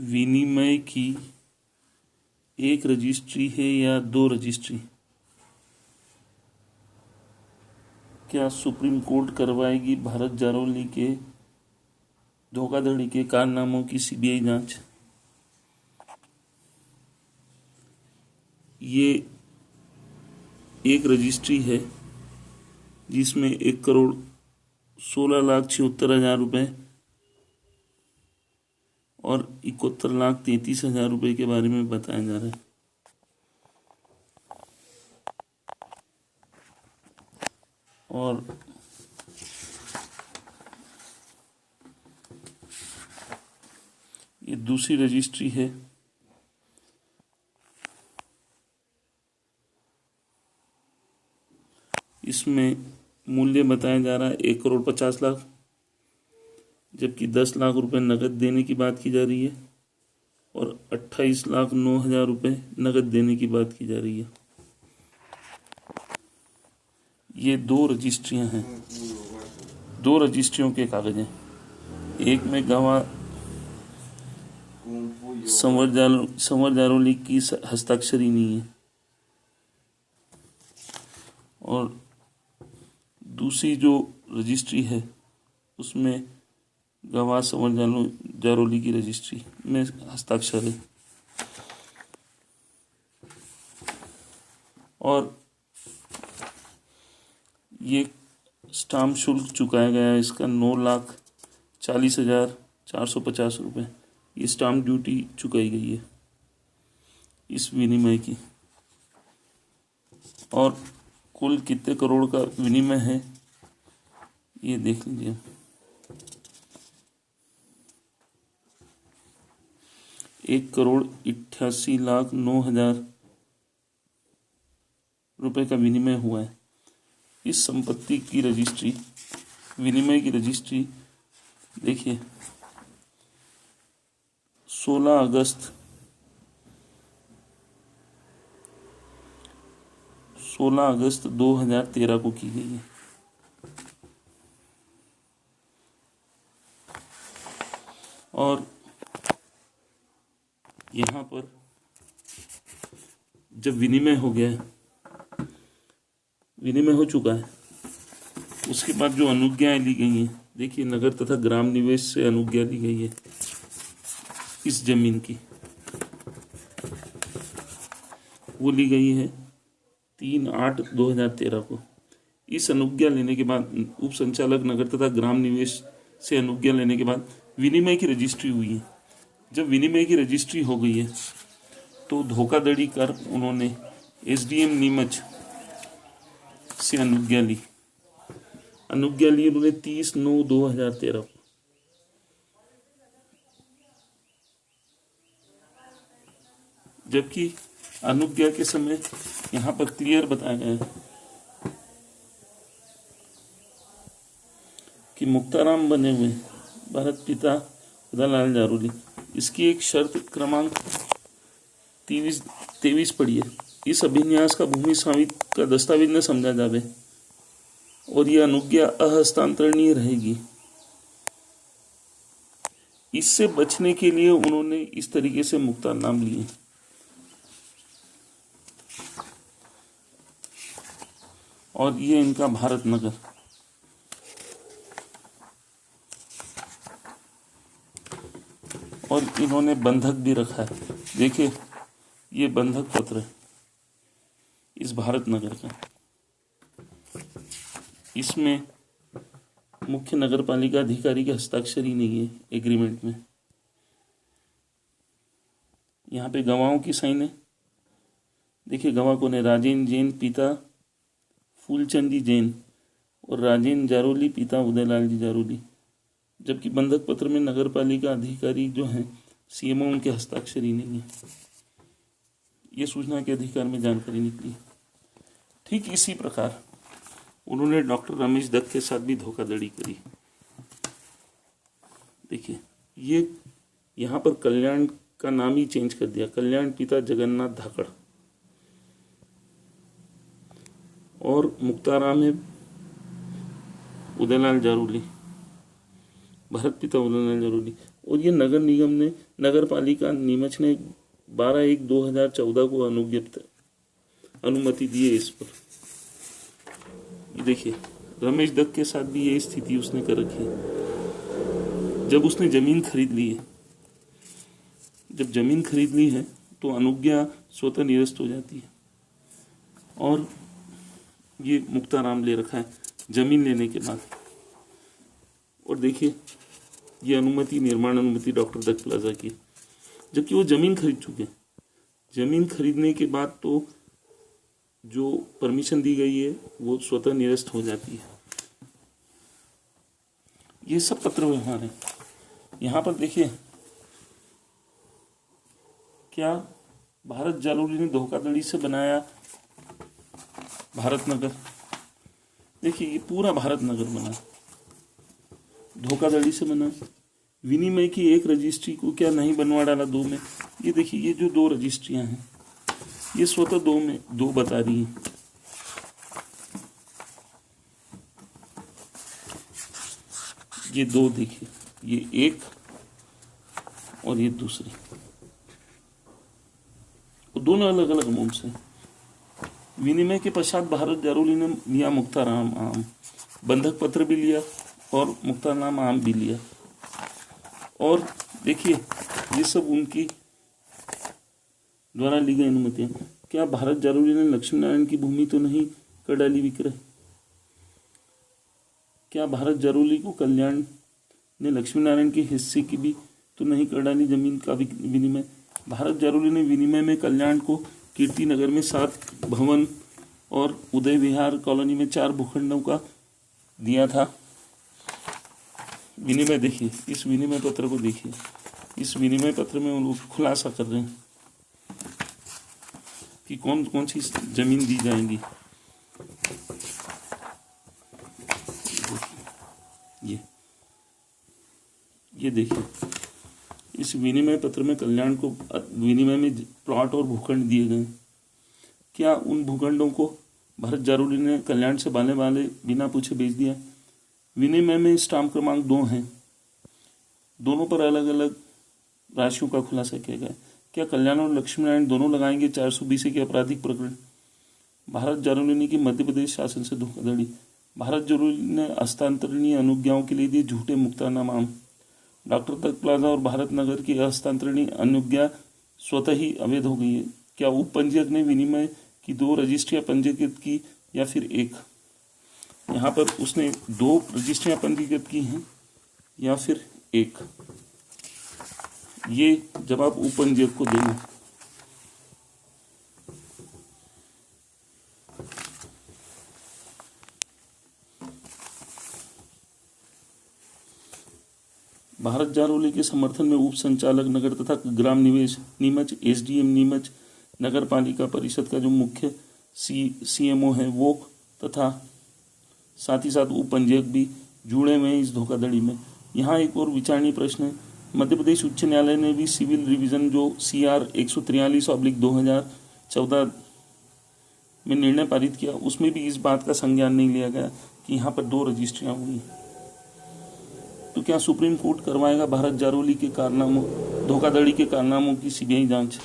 विनिमय की एक रजिस्ट्री है या दो रजिस्ट्री? क्या सुप्रीम कोर्ट करवाएगी भारत जारौली के धोखाधड़ी के कारनामों की सीबीआई जांच? ये एक रजिस्ट्री है जिसमें 1,16,76,000 रुपये और 71,33,000 रुपये के बारे में बताया जा रहा है। और ये दूसरी रजिस्ट्री है, इसमें मूल्य बताया जा रहा है 1,50,00,000, जबकि 10 लाख रुपए नकद देने की बात की जा रही है और 28,09,000 रुपये नकद देने की बात की जा रही है। ये दो रजिस्ट्रियां हैं, दो रजिस्ट्रियों के कागज हैं। एक में गवाह संवर जारौली की हस्ताक्षरी नहीं है और दूसरी जो रजिस्ट्री है उसमें गवाह संवर जारौली की रजिस्ट्री में हस्ताक्षर है। और ये स्टाम्प शुल्क चुकाया गया है, इसका 9,40,450 रुपये ये स्टाम्प ड्यूटी चुकाई गई है इस विनिमय की। और कुल कितने करोड़ का विनिमय है ये देख लीजिए। 1,88,09,000 रुपये का विनिमय हुआ है। इस संपत्ति की रजिस्ट्री, विनिमय की रजिस्ट्री देखिए 16 अगस्त 2013 को की गई है। और यहाँ पर जब विनिमय हो गया है, विनिमय हो चुका है, उसके बाद जो अनुज्ञाएं ली गई हैं, देखिए नगर तथा ग्राम निवेश से अनुज्ञा ली गई है इस जमीन की, वो ली गई है 3/8/2013 को। इस अनुज्ञा लेने के बाद उप संचालक नगर तथा ग्राम निवेश से अनुज्ञा लेने के बाद विनिमय की रजिस्ट्री हुई है। जब विनिमय की रजिस्ट्री हो गई है तो धोखाधड़ी कर उन्होंने एसडीएम नीमच से अनुज्ञा ली उन्होंने 30/9/2013 को। जबकि अनुज्ञा के समय यहाँ पर क्लियर बताया गया है कि मुक्ताराम बने हुए भारत पिता उदयलाल जारौली, इसकी एक शर्त क्रमांक 23 पड़ी है। इस अभिन्यास का भूमि स्वामित्व का दस्तावेज न समझा जावे और यह अनुज्ञा अहस्तांतरणीय रहेगी। इससे बचने के लिए उन्होंने इस तरीके से मुक्तार नाम लिए। और ये इनका भारत नगर, और इन्होंने बंधक भी रखा है। देखिए ये बंधक पत्र है इस भारत नगर का। इसमें मुख्य नगर पालिका अधिकारी के हस्ताक्षर ही नहीं है एग्रीमेंट में। यहाँ पे गवाहों की साइन है, देखिए गवाह कौन है? राजेंद्र जैन पिता फूलचंदी जैन और राजेंद्र जारौली पिता उदयलाल जी जारौली। जबकि बंधक पत्र में नगर पालिका अधिकारी जो हैं सीएमओ, उनके हस्ताक्षर ही नहीं है। ये सूचना के अधिकार में जानकारी निकली। ठीक इसी प्रकार उन्होंने डॉक्टर रमेश दत्त के साथ भी धोखाधड़ी करी। देखिए ये यहाँ पर कल्याण का नाम ही चेंज कर दिया, कल्याण पिता जगन्नाथ धाकड़, और मुक्ताराम है उदयलाल जारौली, भारत पिता उदयलाल जारौली, और ये नगर निगम ने, नगर पालिका नीमच ने 12/1/2014 को अनुमति दी है इस पर। ये देखिए, रमेश दत्त के साथ भी ये स्थिति उसने कर रखी है। जब उसने जमीन खरीद ली है, जब जमीन खरीद ली है तो अनुज्ञा स्वतः निरस्त हो जाती है। और ये मुक्ताराम ले रखा है जमीन लेने के बाद। और देखिए, ये अनुमति, निर्माण अनुमति डॉक्टर दत्त प्लाजा की, जबकि वो जमीन खरीद चुके हैं। जमीन खरीदने के बाद तो जो परमिशन दी गई है वो स्वतः निरस्त हो जाती है। ये सब पत्र व्यवहार है। यहाँ पर देखिए, क्या भारत जालोली ने धोखाधड़ी से बनाया भारत नगर। देखिए, ये पूरा भारत नगर बना, धोखाधड़ी से बना। विनिमय की एक रजिस्ट्री को क्या नहीं बनवा डाला 2 में। ये देखिए, ये जो 2 रजिस्ट्रियां हैं ये स्वतः 2 में 2 बता रही हैं। ये 2 देखिए, ये एक और ये दूसरी, दोनों अलग अलग अमाउंट से। विनिमय के पश्चात भारत जारोली ने लिया मुक्ताराम आम, बंधक पत्र भी लिया और मुक्ताराम आम भी लिया। और देखिए, ये सब उनकी द्वारा ली गई अनुमतियां। क्या भारत जारोली ने लक्ष्मी नारायण की भूमि तो नहीं कर डाली विक्रय। क्या भारत जारोली को कल्याण ने लक्ष्मी नारायण के हिस्से की भी तो नहीं कर डाली जमीन का विनिमय। भारत जारोली ने विनिमय में कल्याण को कीर्ति नगर में 7 भवन और उदय विहार कॉलोनी में 4 भूखंडों का दिया था विनिमय। देखिए, इस विनिमय पत्र को देखिए, इस विनिमय पत्र में उन लोग खुलासा कर रहे हैं कि कौन कौन सी जमीन दी जाएंगी। ये देखिए, इस विनिमय पत्र में कल्याण को विनिमय में प्लॉट और भूखंड दिए गए। क्या उन भूखंडों को भारत जारोली ने कल्याण से बाले बिना पूछे बेच दिया। विनिमय में स्टाम्प क्रमांक 2 हैं, दोनों पर अलग अलग राशियों का खुलासा किया गया। क्या कल्याण और लक्ष्मी नारायण दोनों लगाएंगे 420 के आपराधिक प्रकरण। भारत जारोली ने की मध्य प्रदेश शासन से धोखाधड़ी। भारत जारोली ने हस्तांतरणीय अनुज्ञाओं के लिए दिए झूठे मुक्तानामा। डॉक्टर दत्त प्लाजा और भारत नगर की हस्तांतरणीय अनुज्ञा स्वतः ही अवैध हो गई है। क्या उप पंजीयक ने विनिमय की 2 रजिस्ट्रियां पंजीकृत की या फिर एक। यहाँ पर उसने 2 रजिस्ट्रियां पंजीकृत की हैं या फिर एक। ये जवाब उप पंजीयक को देना। भारत जारोली के समर्थन में उप संचालक नगर तथा ग्राम निवेश नीमच, एसडीएम नीमच, नगर पालिका परिषद का जो मुख्य सीएमओ है वो तथा साथ ही साथ उप पंजीयक भी जुड़े हुए हैं इस धोखाधड़ी में। यहाँ एक और विचारणीय प्रश्न है, मध्य प्रदेश उच्च न्यायालय ने भी सिविल रिवीजन जो CR 143/2014 में निर्णय पारित किया, उसमें भी इस बात का संज्ञान नहीं लिया गया कि यहाँ पर 2 रजिस्ट्रियां हुई। तो क्या सुप्रीम कोर्ट करवाएगा भारत जारोली के कारनामों, धोखाधड़ी के कारनामों की CBI जांच।